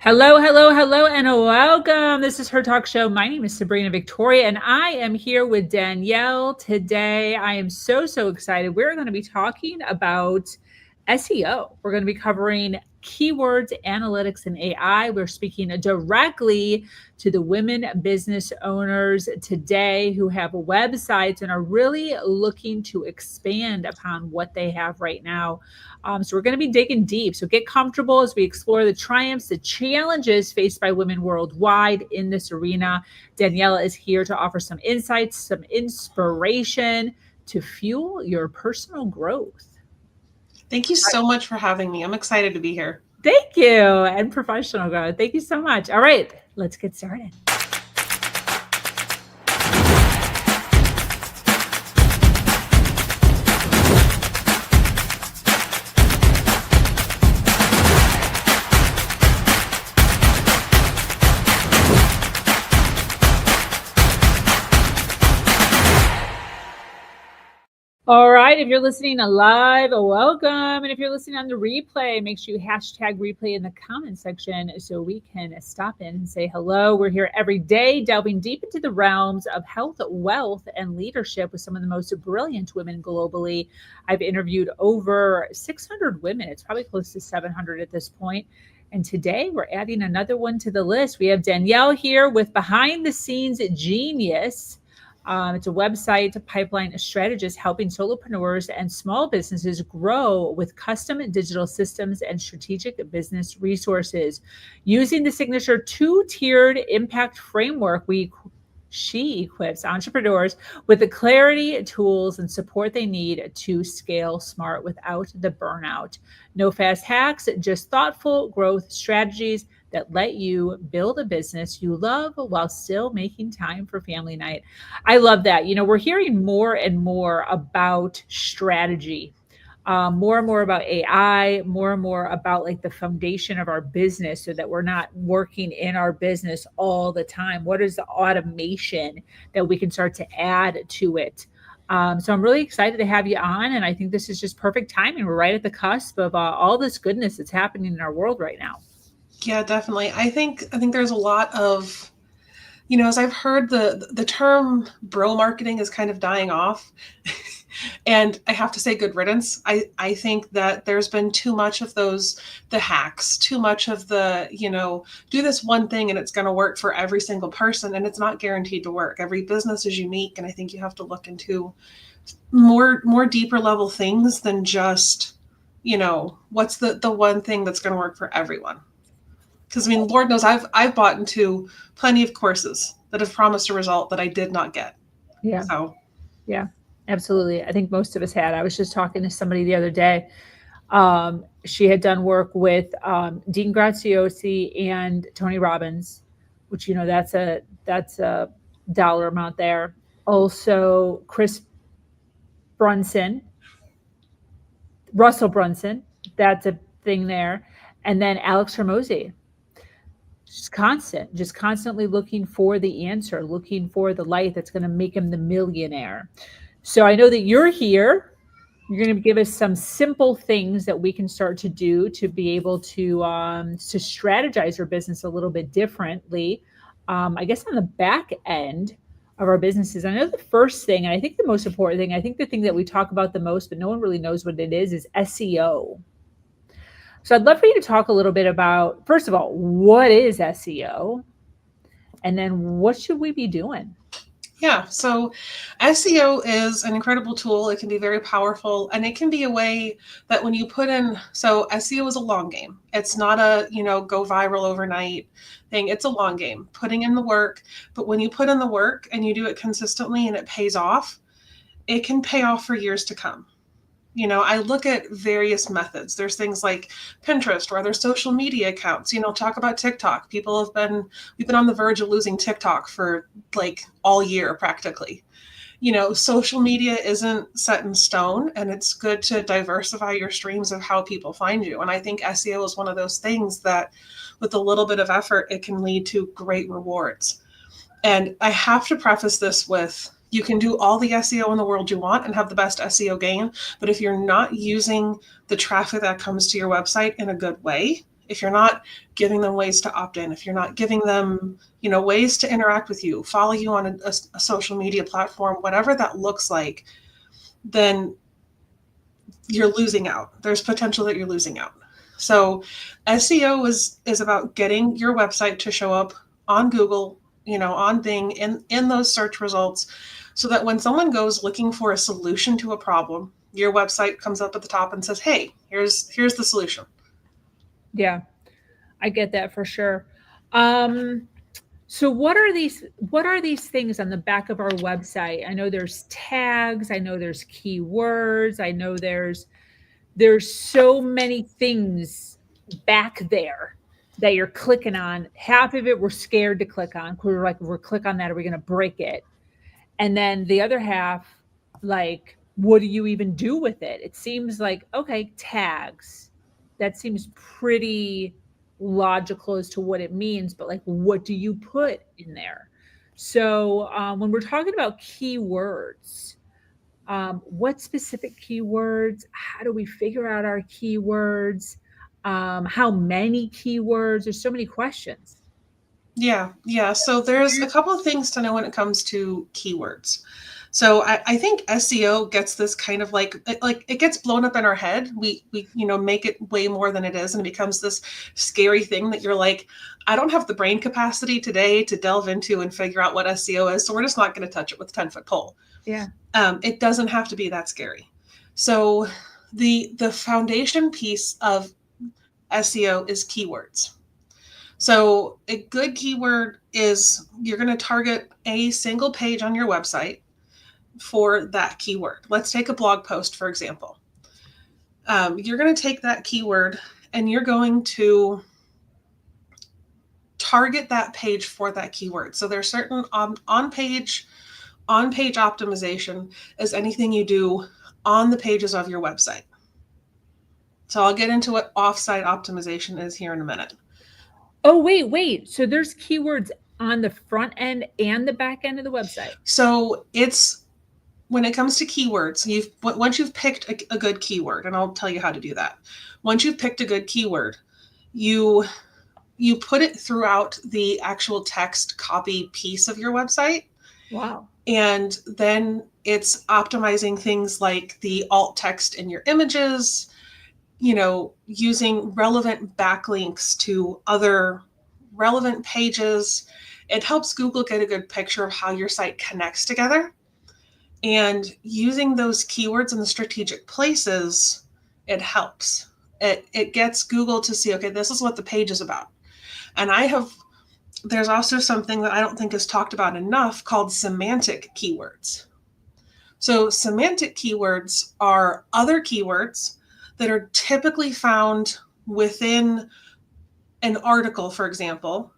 Hello, hello, hello, and welcome. This is Her Talk Show. My name is Sabrina Victoria, and I am here with Danielle today. I am so excited. We're going to be talking about SEO. We're going to be covering keywords, analytics, and AI. We're speaking directly to the women business owners today who have websites and are really looking to expand upon what they have right now. So we're going to be digging deep. So get comfortable as we explore the triumphs, the challenges faced by women worldwide in this arena. Daniela is here to offer some insights, some inspiration to fuel your personal growth. Thank you so much for having me. I'm excited to be here. Thank you. And professional growth. Thank you so much. All right, let's get started. All right, if you're listening live, welcome. And if you're listening on the replay, make sure you hashtag replay in the comment section so we can stop in and say hello. We're here every day, delving deep into the realms of health, wealth, and leadership with some of the most brilliant women globally. I've interviewed over 600 women. It's probably close to 700 at this point. And today we're adding another one to the list. We have Danielle here with Behind the Scenes Genius. It's a website, a pipeline, a strategist helping solopreneurs and small businesses grow with custom digital systems and strategic business resources. Using the signature two-tiered impact framework, she equips entrepreneurs with the clarity, tools, and support they need to scale smart without the burnout. No fast hacks, just thoughtful growth strategies that let you build a business you love while still making time for family night. I love that. You know, we're hearing more and more about strategy, more and more about AI, more and more about like the foundation of our business so that we're not working in our business all the time. What is the automation that we can start to add to it? So I'm really excited to have you on. And I think this is just perfect timing. We're right at the cusp of all this goodness that's happening in our world right now. Yeah, definitely. I think there's a lot of, as I've heard the term bro marketing is kind of dying off. And I have to say good riddance. I think that there's been too much of the hacks, too much of the, do this one thing and it's going to work for every single person. And it's not guaranteed to work. Every business is unique. And I think you have to look into more deeper level things than just, what's the one thing that's going to work for everyone. Because I mean, Lord knows I've bought into plenty of courses that have promised a result that I did not get. Yeah. So, yeah, absolutely. I think most of us had. I was just talking to somebody the other day. She had done work with Dean Graziosi and Tony Robbins, which that's a dollar amount there. Also, Russell Brunson, that's a thing there, and then Alex Hormozi. Just constantly looking for the answer, looking for the light that's going to make him the millionaire. So I know that you're here. You're going to give us some simple things that we can start to do to be able to strategize our business a little bit differently. I guess on the back end of our businesses, I know the first thing, and I think the most important thing, I think the thing that we talk about the most, but no one really knows what it is SEO. So I'd love for you to talk a little bit about, first of all, what is SEO? And then what should we be doing? Yeah, so SEO is an incredible tool. It can be very powerful, and it can be a way that when you put in, so SEO is a long game. It's not a, go viral overnight thing. It's a long game, putting in the work. But when you put in the work and you do it consistently and it pays off, it can pay off for years to come. I look at various methods. There's things like Pinterest or other social media accounts, talk about TikTok. We've been on the verge of losing TikTok for like all year practically. Social media isn't set in stone, and it's good to diversify your streams of how people find you. And I think SEO is one of those things that with a little bit of effort, it can lead to great rewards. And I have to preface this with, you can do all the SEO in the world you want and have the best SEO game, but if you're not using the traffic that comes to your website in a good way, if you're not giving them ways to opt in, if you're not giving them, ways to interact with you, follow you on a social media platform, whatever that looks like, then you're losing out. There's potential that you're losing out. So SEO is about getting your website to show up on Google, on Bing, in those search results, so that when someone goes looking for a solution to a problem, your website comes up at the top and says, hey, here's the solution. Yeah, I get that for sure. So what are these things on the back of our website? I know there's tags, I know there's keywords, I know there's so many things back there that you're clicking on. Half of it we're scared to click on. We're like, we're click on that, are we going to break it? And then the other half, like, what do you even do with it? It seems like, okay, tags. That seems pretty logical as to what it means, but like, what do you put in there? So when we're talking about keywords, what specific keywords? How do we figure out our keywords? How many keywords? There's so many questions. Yeah. So there's a couple of things to know when it comes to keywords. So I think SEO gets this kind of like it gets blown up in our head. We make it way more than it is, and it becomes this scary thing that you're like, I don't have the brain capacity today to delve into and figure out what SEO is, so we're just not going to touch it with a 10-foot pole. Yeah. It doesn't have to be that scary. So the foundation piece of SEO is keywords. So a good keyword is you're going to target a single page on your website for that keyword. Let's take a blog post, for example. You're going to take that keyword and you're going to target that page for that keyword. So there's certain on-page optimization is anything you do on the pages of your website. So I'll get into what off-site optimization is here in a minute. Oh, wait. So there's keywords on the front end and the back end of the website. So it's, when it comes to keywords, once you've picked a good keyword, and I'll tell you how to do that. Once you've picked a good keyword, you put it throughout the actual text copy piece of your website. Wow. And then it's optimizing things like the alt text in your images, using relevant backlinks to other relevant pages. It helps Google get a good picture of how your site connects together. And using those keywords in the strategic places, it helps. It gets Google to see, okay, this is what the page is about. And there's also something that I don't think is talked about enough called semantic keywords. So semantic keywords are other keywords that are typically found within an article, for example.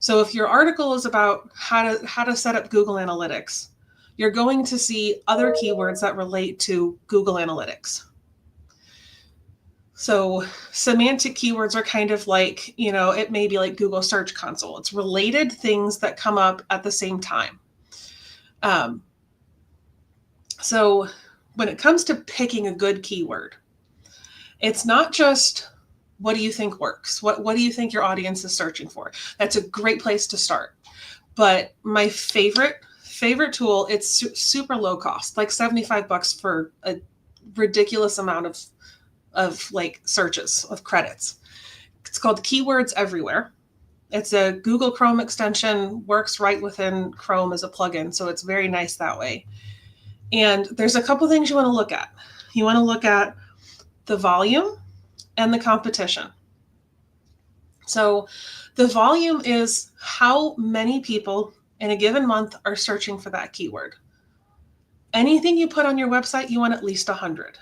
So if your article is about how to set up Google Analytics, you're going to see other keywords that relate to Google Analytics. So semantic keywords are kind of like, it may be like Google Search Console. It's related things that come up at the same time. So when it comes to picking a good keyword, it's not just, what do you think works? What do you think your audience is searching for? That's a great place to start. But my favorite tool, it's super low cost, like $75 for a ridiculous amount of like searches of credits. It's called Keywords Everywhere. It's a Google Chrome extension, works right within Chrome as a plugin. So it's very nice that way. And there's a couple things you want to look at. You want to look at the volume and the competition. So the volume is how many people in a given month are searching for that keyword. Anything you put on your website, you want at least 100.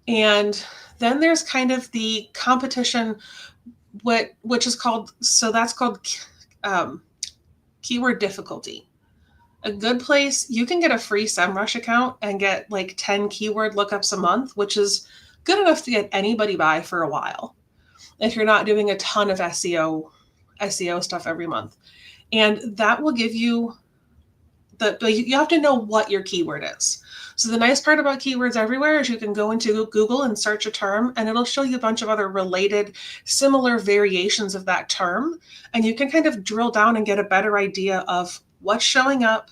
And then there's kind of the competition, which is called, so that's called keyword difficulty. A good place, you can get a free SEMrush account and get like 10 keyword lookups a month, which is good enough to get anybody by for a while if you're not doing a ton of SEO stuff every month. And that will give you you have to know what your keyword is. So the nice part about keywords everywhere is you can go into Google and search a term, and it'll show you a bunch of other related, similar variations of that term. And you can kind of drill down and get a better idea of what's showing up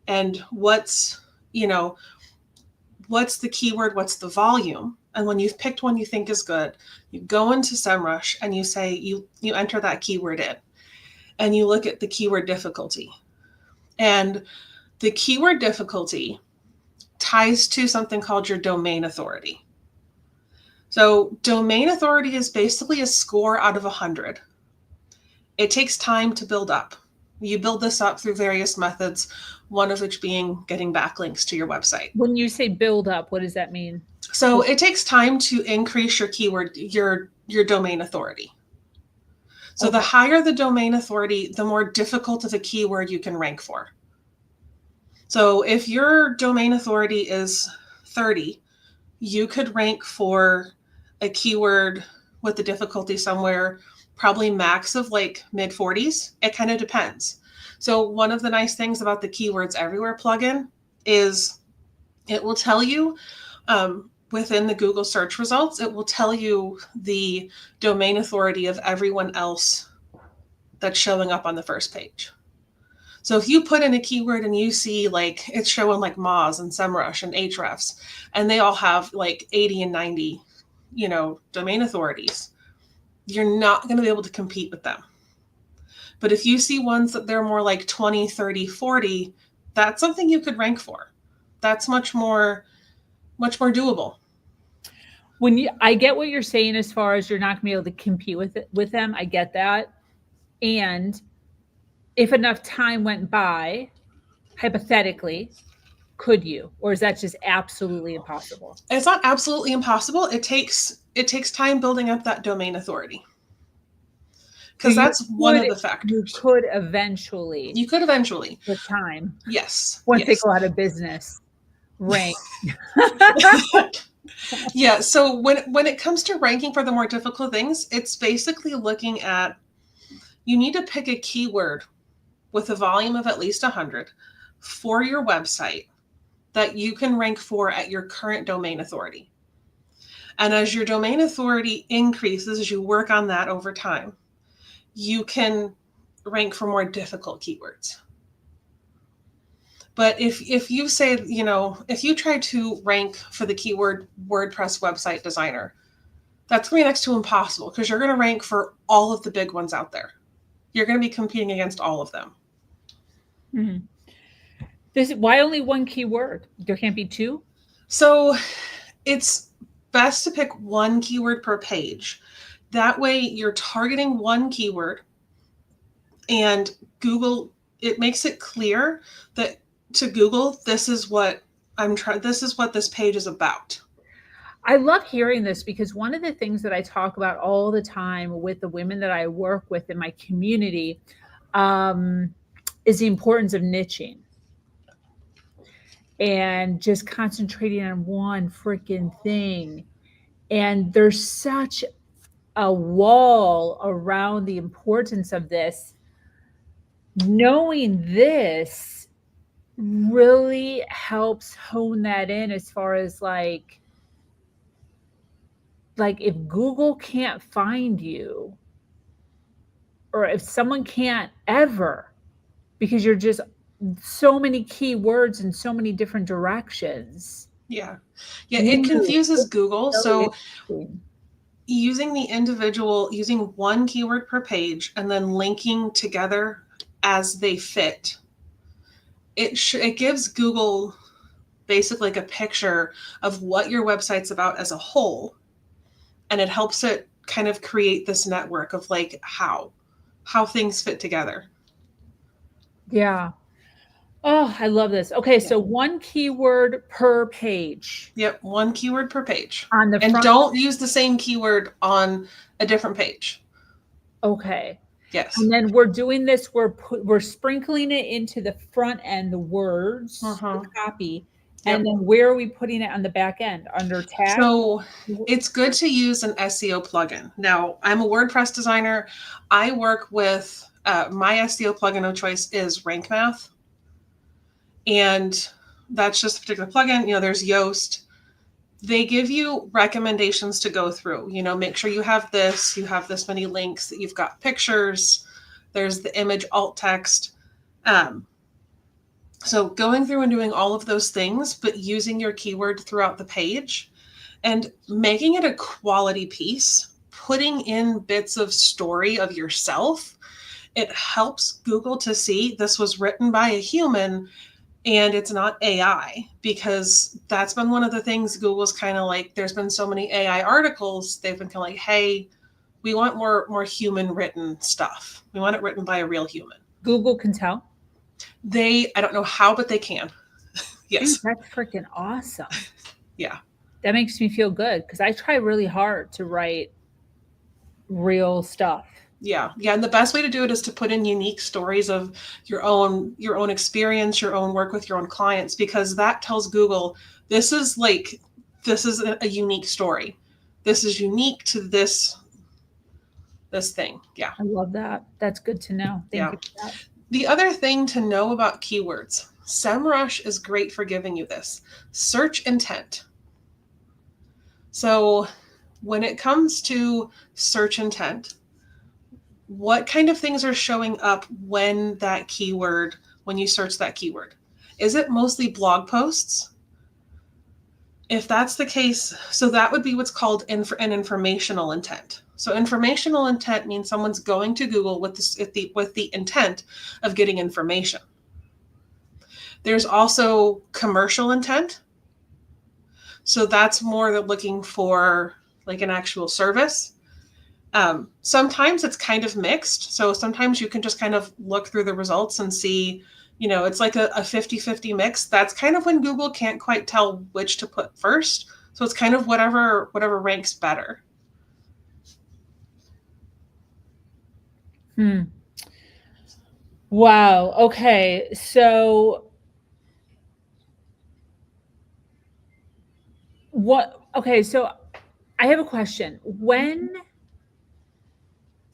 and what's the keyword, what's the volume. And when you've picked one you think is good, you go into SEMrush and you say, you enter that keyword in, and you look at the keyword difficulty. And the keyword difficulty ties to something called your domain authority. So domain authority is basically a score out of 100. It takes time to build up. You build this up through various methods, one of which being getting backlinks to your website. When you say build up, what does that mean? So it takes time to increase your keyword, your domain authority. So the higher the domain authority, the more difficult of a keyword you can rank for. So if your domain authority is 30, you could rank for a keyword with the difficulty somewhere probably max of like mid 40s. It kind of depends. So one of the nice things about the Keywords Everywhere plugin is it will tell you within the Google search results, it will tell you the domain authority of everyone else that's showing up on the first page. So if you put in a keyword and you see like it's showing like Moz and SEMrush and Ahrefs, and they all have like 80 and 90, domain authorities, you're not going to be able to compete with them. But if you see ones that they're more like 20, 30, 40, that's something you could rank for. That's much more doable. I get what you're saying as far as you're not going to be able to compete with them. I get that. And if enough time went by, hypothetically, could you? Or is that just absolutely impossible? It's not absolutely impossible. It takes time building up that domain authority. Because that's one of the factors. You could eventually. With time. Yes. Once they go out of business, rank. Yeah. So when it comes to ranking for the more difficult things, it's basically looking at, you need to pick a keyword with a volume of at least 100 for your website that you can rank for at your current domain authority. And as your domain authority increases, as you work on that over time, you can rank for more difficult keywords. But if you say, if you try to rank for the keyword WordPress website designer, that's going to be next to impossible because you're going to rank for all of the big ones out there. You're going to be competing against all of them. Mm-hmm. Why only one keyword? There can't be two? So it's best to pick one keyword per page. That way you're targeting one keyword, and Google, it makes it clear that to Google, this is what this page is about. I love hearing this because one of the things that I talk about all the time with the women that I work with in my community is the importance of niching and just concentrating on one freaking thing. And there's such a wall around the importance of this. Knowing this really helps hone that in as far as like if Google can't find you, or if someone can't ever, because you're just so many keywords in so many different directions. Yeah. It confuses Google. So using one keyword per page and then linking together as they fit, it gives Google basically like a picture of what your website's about as a whole. And it helps it kind of create this network of like how things fit together. Yeah. Oh, I love this. Okay, so one keyword per page. Yep, one keyword per page. On the front. And don't use the same keyword on a different page. Okay. Yes. And then we're doing this, we're sprinkling it into the front end, the words, the copy. Yep. And then where are we putting it on the back end? Under tag? So it's good to use an SEO plugin. Now, I'm a WordPress designer. I work with my SEO plugin of choice is Rank Math. and that's just a particular plugin. There's Yoast. They give you recommendations to go through. Make sure you have this many links, that you've got pictures. There's the image alt text. So going through and doing all of those things, but using your keyword throughout the page and making it a quality piece, putting in bits of story of yourself, it helps Google to see this was written by a human and it's not AI, because that's been one of the things Google's kind of like, there's been so many AI articles, they've been kind of like, hey, we want more human written stuff. We want it written by a real human. Google can tell? I don't know how, but they can. Yes. Dude, that's freaking awesome. Yeah. That makes me feel good, because I try really hard to write real stuff. Yeah. And the best way to do it is to put in unique stories of your own experience, your own work with your own clients, because that tells Google, this is a unique story. This is unique to this thing. Yeah. I love that. That's good to know. Thank you for that. The other thing to know about keywords, SEMrush is great for giving you this. Search intent. So when it comes to search intent, what kind of things are showing up when you search that keyword? Is it mostly blog posts? If that's the case, so that would be what's called an informational intent. So informational intent means someone's going to Google with the intent of getting information. There's also commercial intent. So that's more than looking for like an actual service. Sometimes it's kind of mixed. So sometimes you can just kind of look through the results and see, it's like a 50-50 mix. That's kind of when Google can't quite tell which to put first. So it's kind of whatever ranks better. Wow. Okay. So so I have a question. When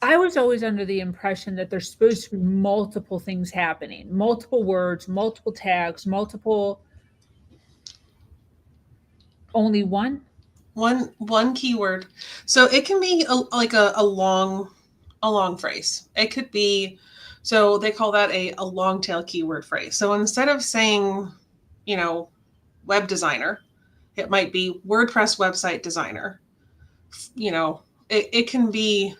I was always under the impression that there's supposed to be multiple things happening, multiple words, multiple tags, only one keyword. So it can be a long phrase. It could be, so they call that a long tail keyword phrase. So instead of saying, web designer, it might be WordPress website designer. It can be,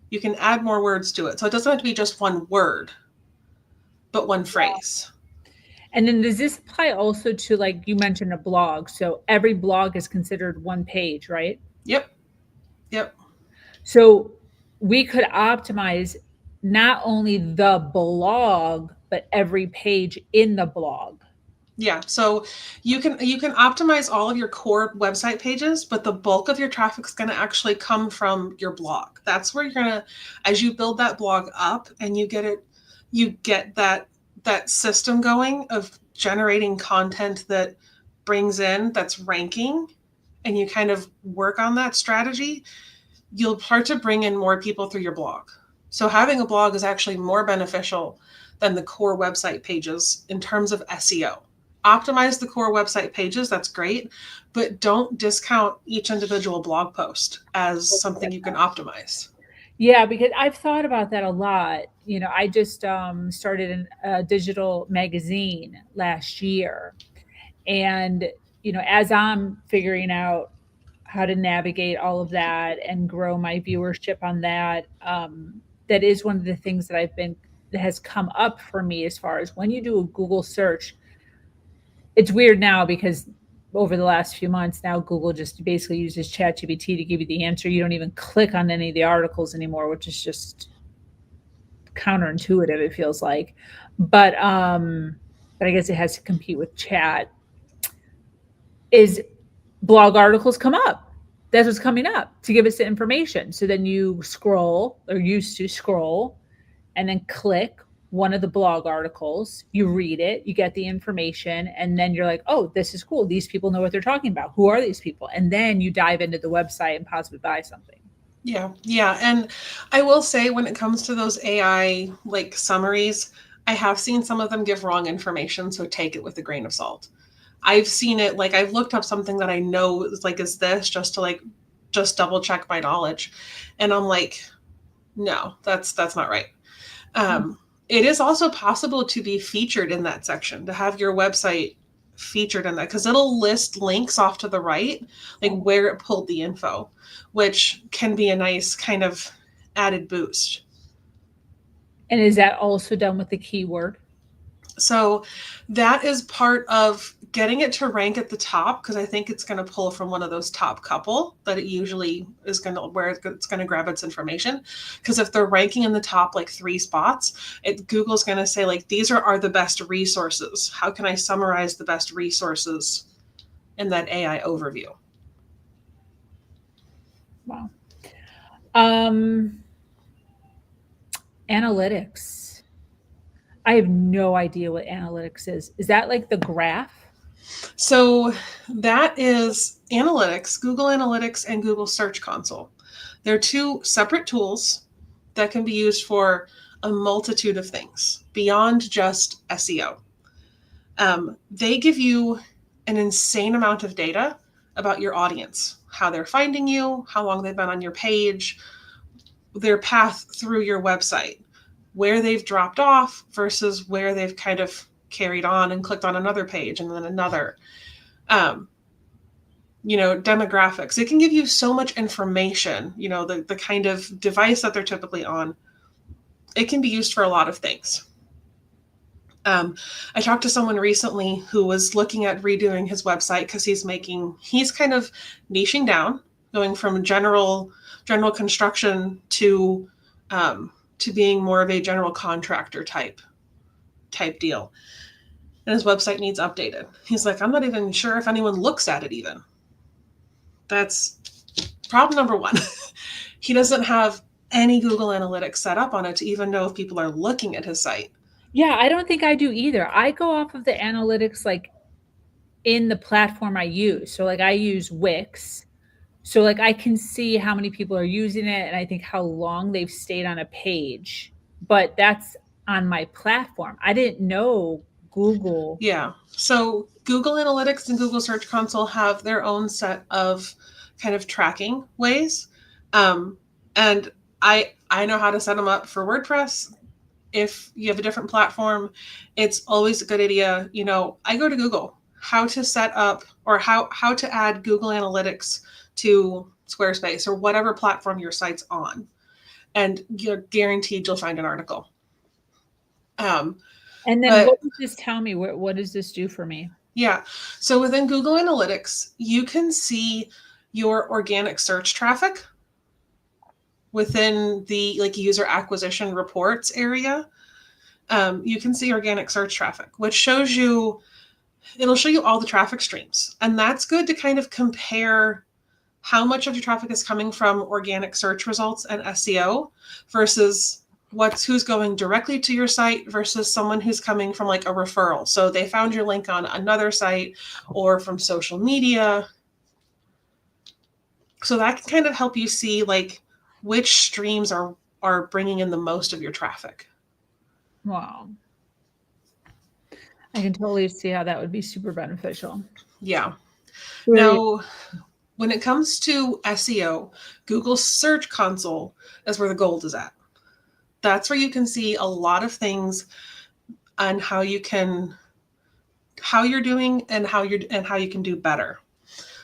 you can add more words to it. So it doesn't have to be just one word, but one phrase. And then does this apply also to, like you mentioned, a blog? So every blog is considered one page, right? Yep. So we could optimize not only the blog, but every page in the blog. Yeah. So you can optimize all of your core website pages, but the bulk of your traffic is going to actually come from your blog. That's where you're going to, as you build that blog up and you get that system going of generating content that brings in, that's ranking, and you kind of work on that strategy, you'll start to bring in more people through your blog. So having a blog is actually more beneficial than the core website pages in terms of SEO. Optimize the core website pages, that's great, but don't discount each individual blog post as something you can optimize. Yeah, because I've thought about that a lot. I just started a digital magazine last year. And, as I'm figuring out how to navigate all of that and grow my viewership on that, that is one of the things that has come up for me as far as when you do a Google search. It's weird now because over the last few months now, Google just basically uses ChatGPT to give you the answer. You don't even click on any of the articles anymore, which is just counterintuitive, it feels like. But I guess it has to compete with chat. Is blog articles come up? That's what's coming up to give us the information. So then you scroll, or used to scroll, and then click one of the blog articles, you read it, you get the information, and then you're like, oh, this is cool. These people know what they're talking about. Who are these people? And then you dive into the website and possibly buy something. Yeah. And I will say, when it comes to those AI like summaries, I have seen some of them give wrong information, so take it with a grain of salt. I've seen it, like I've looked up something that I know is like, is this, just to like, just double check my knowledge. And I'm like, no, that's not right. It is also possible to be featured in that section, to have your website featured in that, because it'll list links off to the right, like where it pulled the info, which can be a nice kind of added boost. And is that also done with the keyword? So that is part of getting it to rank at the top, because I think it's going to pull from one of those top couple that it usually is going to, where it's going to grab its information. Because if they're ranking in the top like 3 spots, Google's going to say like, these are the best resources. How can I summarize the best resources in that AI overview? Wow. Analytics. I have no idea what analytics is. Is that like the graph? So that is analytics, Google Analytics and Google Search Console. They're 2 separate tools that can be used for a multitude of things beyond just SEO. They give you an insane amount of data about your audience, how they're finding you, how long they've been on your page, their path through your website, where they've dropped off versus where they've kind of carried on and clicked on another page and then another. Demographics. It can give you so much information, the kind of device that they're typically on. It can be used for a lot of things. I talked to someone recently who was looking at redoing his website because he's kind of niching down, going from general construction to being more of a general contractor type deal. And his website needs updated. He's like, I'm not even sure if anyone looks at it even. That's problem number 1. He doesn't have any Google Analytics set up on it to even know if people are looking at his site. Yeah, I don't think I do either. I go off of the analytics like in the platform I use. So like I use Wix. So like I can see how many people are using it and I think how long they've stayed on a page. But that's on my platform. I didn't know Google. Yeah. So Google Analytics and Google Search Console have their own set of kind of tracking ways. And I know how to set them up for WordPress. If you have a different platform, it's always a good idea. I go to Google, how to set up or how to add Google Analytics to Squarespace or whatever platform your site's on. And you're guaranteed you'll find an article. And then what does this tell me? What does this do for me? Yeah. So within Google Analytics, you can see your organic search traffic within the user acquisition reports area. You can see organic search traffic, which it'll show you all the traffic streams. And that's good to kind of compare how much of your traffic is coming from organic search results and SEO versus who's going directly to your site versus someone who's coming from like a referral. So they found your link on another site or from social media. So that can kind of help you see like which streams are bringing in the most of your traffic. Wow. I can totally see how that would be super beneficial. Yeah. Now, when it comes to SEO, Google Search Console is where the gold is at. That's where you can see a lot of things on how you're doing and how you can do better.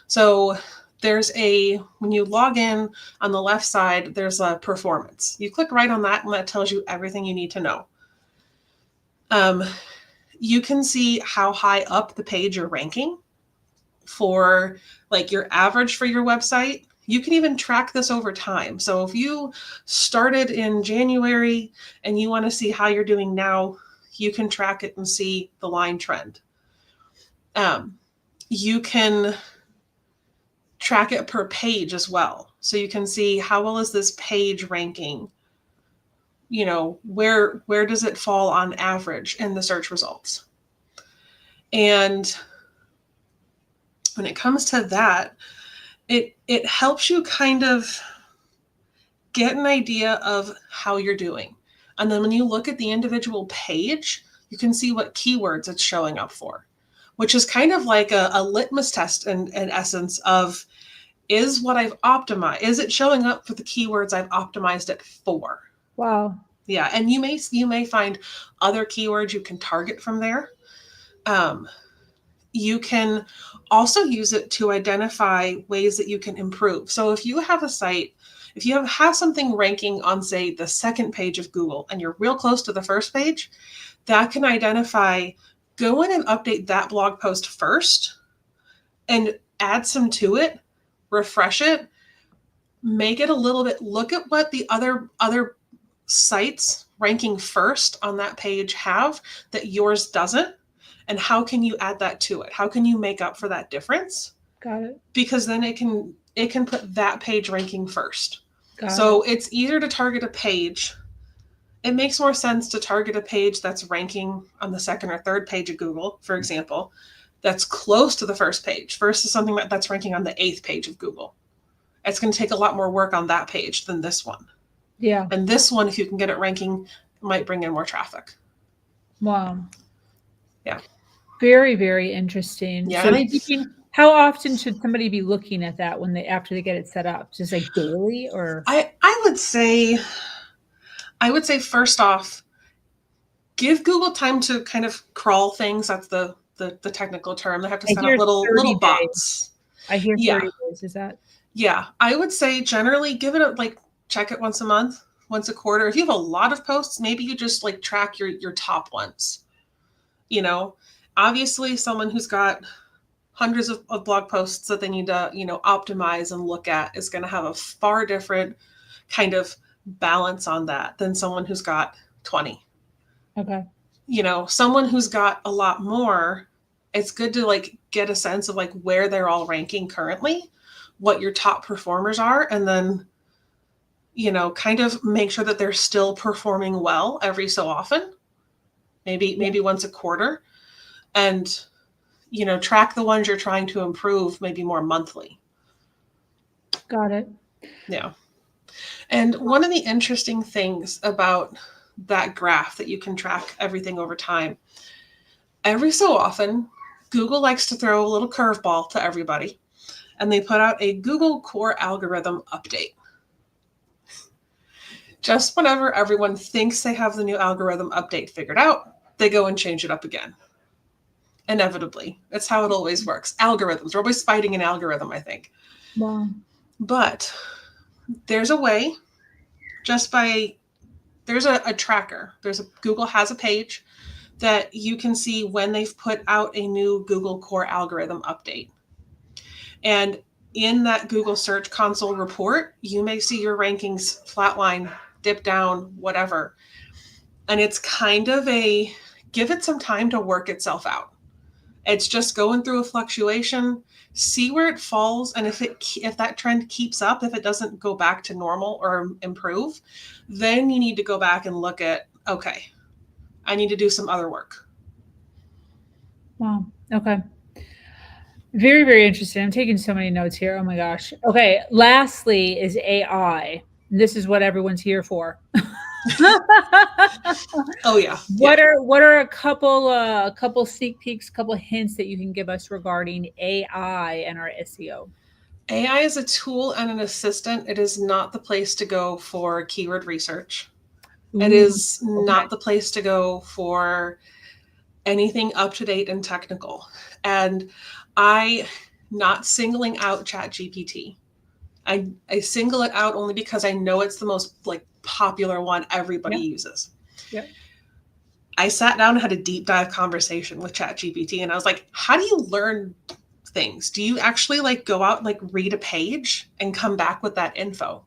So when you log in on the left side, there's a performance. You click right on that and that tells you everything you need to know. You can see how high up the page you're ranking for like your average for your website. You can even track this over time. So if you started in January and you want to see how you're doing now, you can track it and see the line trend. You can track it per page as well. So you can see how well is this page ranking? Where does it fall on average in the search results? And when it comes to that, it helps you kind of get an idea of how you're doing. And then when you look at the individual page, you can see what keywords it's showing up for, which is kind of like a litmus test in essence of, is what I've optimized, is it showing up for the keywords I've optimized it for? Wow. Yeah. And you may find other keywords you can target from there. You can also use it to identify ways that you can improve. So if you have a site, if you have something ranking on, say, the second page of Google and you're real close to the first page, that can identify, go in and update that blog post first and add some to it, refresh it, make it a little bit, look at what the other sites ranking first on that page have that yours doesn't, and how can you add that to it? How can you make up for that difference? Got it. Because then it can put that page ranking first. Got so it. It's easier to target a page. It makes more sense to target a page that's ranking on the second or third page of Google, for example, that's close to the first page versus something that's ranking on the 8th page of Google. It's going to take a lot more work on that page than this one. Yeah. And this one, if you can get it ranking, might bring in more traffic. Wow. Yeah. Very, very interesting. Yeah. So how often should somebody be looking at that after they get it set up? Just like daily, or? I would say first off, give Google time to kind of crawl things. That's the technical term. They have to set up little bots. I hear 30 days. Is that? Yeah. I would say generally give it check it once a month, once a quarter. If you have a lot of posts, maybe you just track your top ones. Obviously someone who's got hundreds of blog posts that they need to, optimize and look at is going to have a far different kind of balance on that than someone who's got 20. Okay. Someone who's got a lot more, it's good to get a sense of where they're all ranking currently, what your top performers are, and then, kind of make sure that they're still performing well every so often, maybe once a quarter, and, track the ones you're trying to improve maybe more monthly. Got it. Yeah. And one of the interesting things about that graph that you can track everything over time, every so often, Google likes to throw a little curveball to everybody, and they put out a Google core algorithm update. Just whenever everyone thinks they have the new algorithm update figured out, they go and change it up again. Inevitably. That's how it always works. Algorithms. We're always fighting an algorithm, I think. Wow. But there's a way, there's a tracker. Google has a page that you can see when they've put out a new Google core algorithm update. And in that Google Search Console report, you may see your rankings flatline, dip down, whatever. And it's kind of give it some time to work itself out. It's just going through a fluctuation, see where it falls. And if that trend keeps up, if it doesn't go back to normal or improve, then you need to go back and look at, okay, I need to do some other work. Wow. Okay. Very, very interesting. I'm taking so many notes here. Oh my gosh. Okay. Lastly is AI. This is what everyone's here for. Oh yeah. What are a couple sneak peeks, couple hints that you can give us regarding AI and our SEO? AI is a tool and an assistant. It is not the place to go for keyword research. It is not the place to go for anything up to date and technical. And not singling out ChatGPT. I single it out only because I know it's the most popular one everybody uses. Yeah. I sat down and had a deep dive conversation with ChatGPT, and I was like, how do you learn things? Do you actually go out and read a page and come back with that info?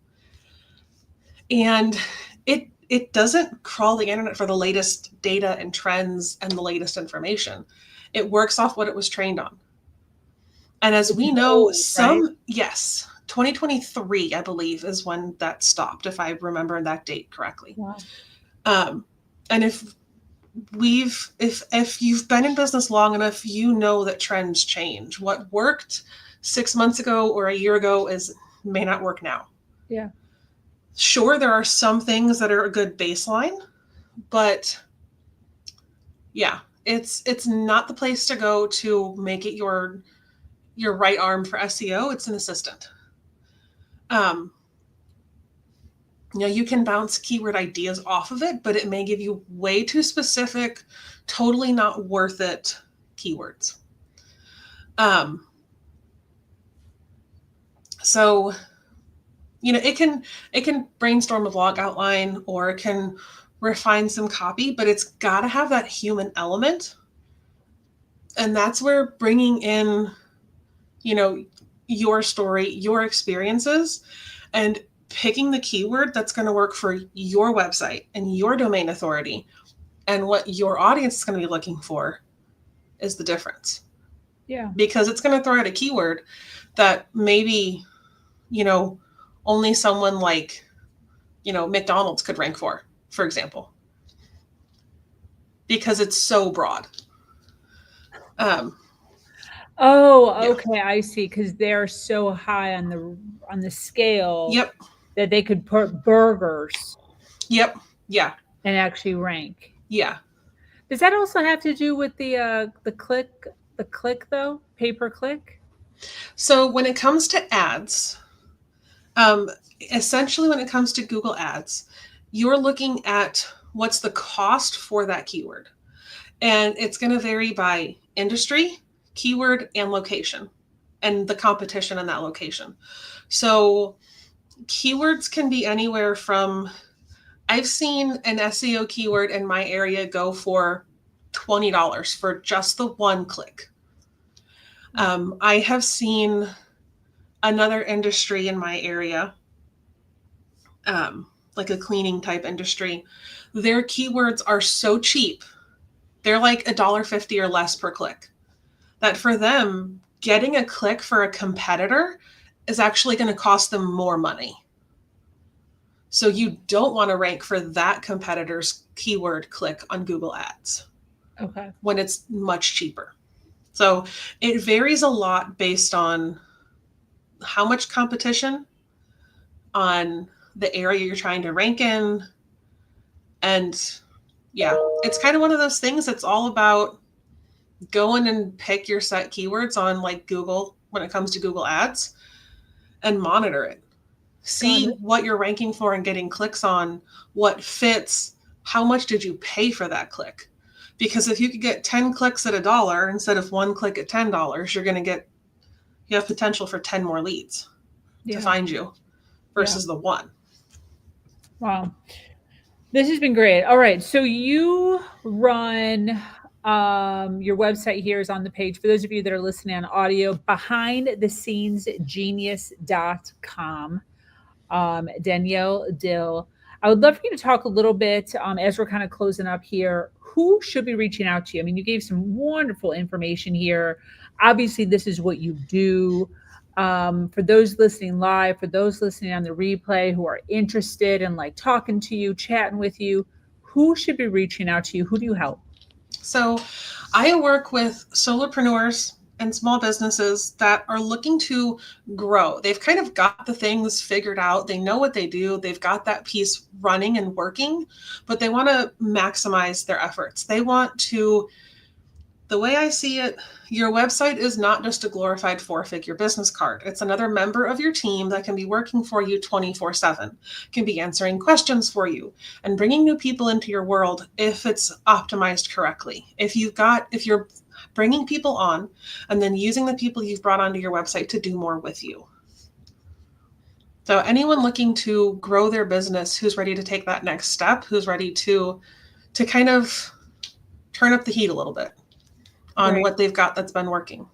And it doesn't crawl the internet for the latest data and trends and the latest information. It works off what it was trained on. And as we know, 2023, I believe, is when that stopped, if I remember that date correctly. Wow. And if you've been in business long enough, you know that trends change. What worked 6 months ago or a year ago may not work now. Yeah. Sure, there are some things that are a good baseline, But yeah, it's not the place to go to make it your right arm for SEO. It's an assistant. You can bounce keyword ideas off of it, but it may give you way too specific, totally not worth it keywords. So, it can brainstorm a blog outline, or it can refine some copy, but it's got to have that human element. And that's where bringing in, your story, your experiences, and picking the keyword that's going to work for your website and your domain authority and what your audience is going to be looking for is the difference. Yeah. Because it's going to throw out a keyword that maybe, only someone like, McDonald's could rank for example, because it's so broad. Okay, yeah. I see. Because they're so high on the scale. Yep. That they could put burgers. Yep. Yeah. And actually rank. Yeah. Does that also have to do with the click though? Pay per click? So when it comes to ads, essentially when it comes to Google Ads, you're looking at what's the cost for that keyword. And it's going to vary by industry, keyword, and location, and the competition in that location. So keywords can be anywhere from, I've seen an SEO keyword in my area go for $20 for just the one click. I have seen another industry in my area, like a cleaning type industry, their keywords are so cheap. They're like $1.50 or less per click. That for them, getting a click for a competitor is actually going to cost them more money. So you don't want to rank for that competitor's keyword click on Google Ads. Okay. When it's much cheaper. So it varies a lot based on how much competition, on the area you're trying to rank in. And yeah, it's kind of one of those things that's all about going and pick your set keywords on like Google when it comes to Google Ads and monitor it. See what you're ranking for and getting clicks on, what fits, how much did you pay for that click? Because if you could get 10 clicks at $1 instead of one click at $10, you have potential for 10 more leads to find you versus the one. Wow. This has been great. All right. So you run, your website here is on the page. For those of you that are listening on audio, behindthescenesgenius.com. Danielle Dill. I would love for you to talk a little bit, as we're kind of closing up here, who should be reaching out to you? I mean, you gave some wonderful information here. Obviously, this is what you do. For those listening live, for those listening on the replay who are interested in like talking to you, chatting with you, who should be reaching out to you? Who do you help? So I work with solopreneurs and small businesses that are looking to grow. They've kind of got the things figured out. They know what they do. They've got that piece running and working, but they want to maximize their efforts. They want to, the way I see it, your website is not just a glorified 4-figure business card. It's another member of your team that can be working for you 24/7, can be answering questions for you and bringing new people into your world if it's optimized correctly. If you're bringing people on and then using the people you've brought onto your website to do more with you. So anyone looking to grow their business, who's ready to take that next step, who's ready to kind of turn up the heat a little bit on what they've got that's been working.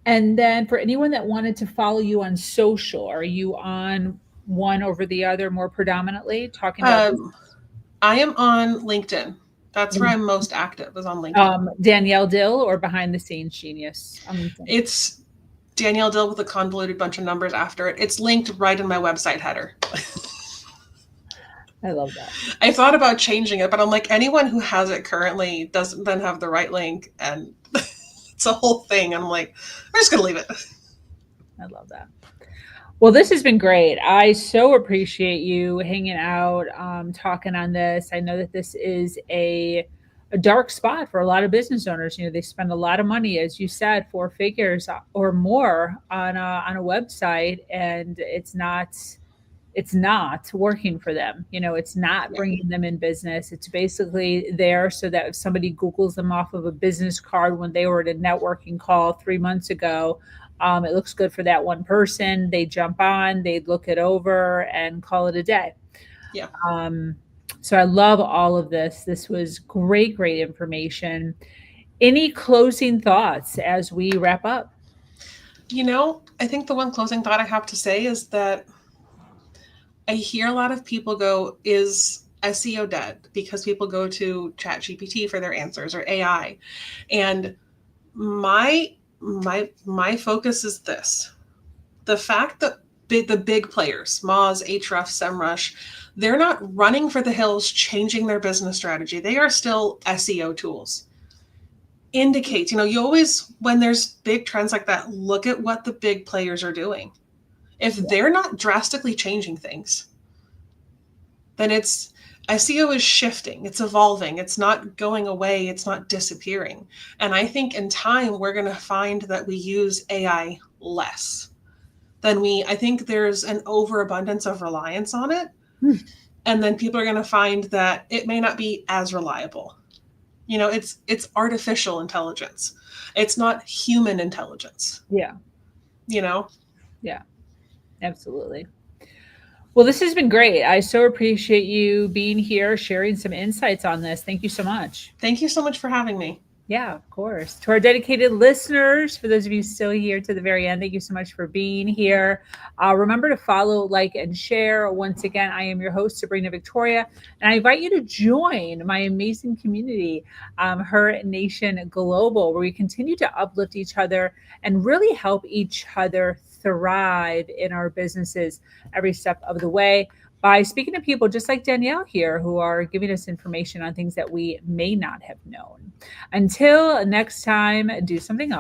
And then for anyone that wanted to follow you on social, are you on one over the other more predominantly? Talking about I am on LinkedIn. That's where I'm most active, is on LinkedIn. Danielle Dill or Behind the Scenes Genius? It's Danielle Dill with a convoluted bunch of numbers after it. It's linked right in my website header. I love that. I thought about changing it, but I'm like, anyone who has it currently doesn't then have the right link, and it's a whole thing. And I'm like, I'm just going to leave it. I love that. Well, this has been great. I so appreciate you hanging out, talking on this. I know that this is a dark spot for a lot of business owners. You know, they spend a lot of money, as you said, four figures or more on a website, and it's not working for them. You know, it's not Yeah. bringing them in business. It's basically there so that if somebody Googles them off of a business card when they were at a networking call 3 months ago, it looks good for that one person. They jump on, they look it over and call it a day. Yeah. Um, so I love all of this. This was great, great information. Any closing thoughts as we wrap up? I think the one closing thought I have to say is that I hear a lot of people go, is SEO dead? Because people go to ChatGPT for their answers or AI. And my focus is this. The fact that the big players, Moz, Ahrefs, SEMrush, they're not running for the hills changing their business strategy. They are still SEO tools. Indicates, you always, when there's big trends like that, look at what the big players are doing. If they're not drastically changing things, then it's SEO is shifting, it's evolving, it's not going away, it's not disappearing. And I think in time, we're going to find that we use AI less than I think there's an overabundance of reliance on it. And then people are going to find that it may not be as reliable. It's artificial intelligence. It's not human intelligence. Yeah. You know? Yeah, absolutely. Well, this has been great. I so appreciate you being here, sharing some insights on this. Thank you so much. Thank you so much for having me. Yeah, of course. To our dedicated listeners, for those of you still here to the very end, thank you so much for being here. Remember to follow, like, and share. Once again, I am your host, Sabrina Victoria, and I invite you to join my amazing community, Her Nation Global, where we continue to uplift each other and really help each other thrive in our businesses every step of the way by speaking to people just like Danielle here who are giving us information on things that we may not have known. Until next time, do something else.